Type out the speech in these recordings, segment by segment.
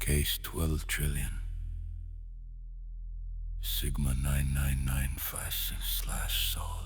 Case 12 trillion. Sigma 9995/Sol.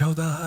14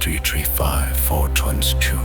335,422،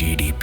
GDP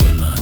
12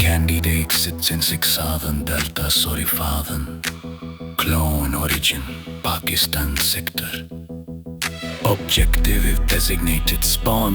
Candidate sits in 6000 Delta 4000. Clone origin Pakistan sector. Objective designated spawn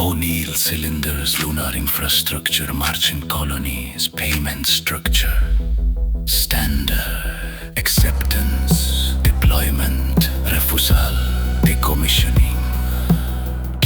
O'Neill cylinders, lunar infrastructure, marching colonies, payment structure, standard, acceptance, deployment, refusal, decommissioning.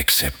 accept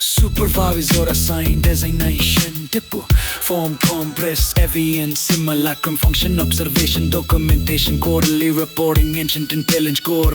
Supervisor assigned designation. Typo form compress avian simulacrum function observation documentation quarterly reporting ancient intelligence core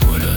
12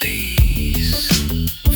23.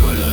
12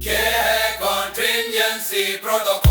¿Qué es contingency protocol?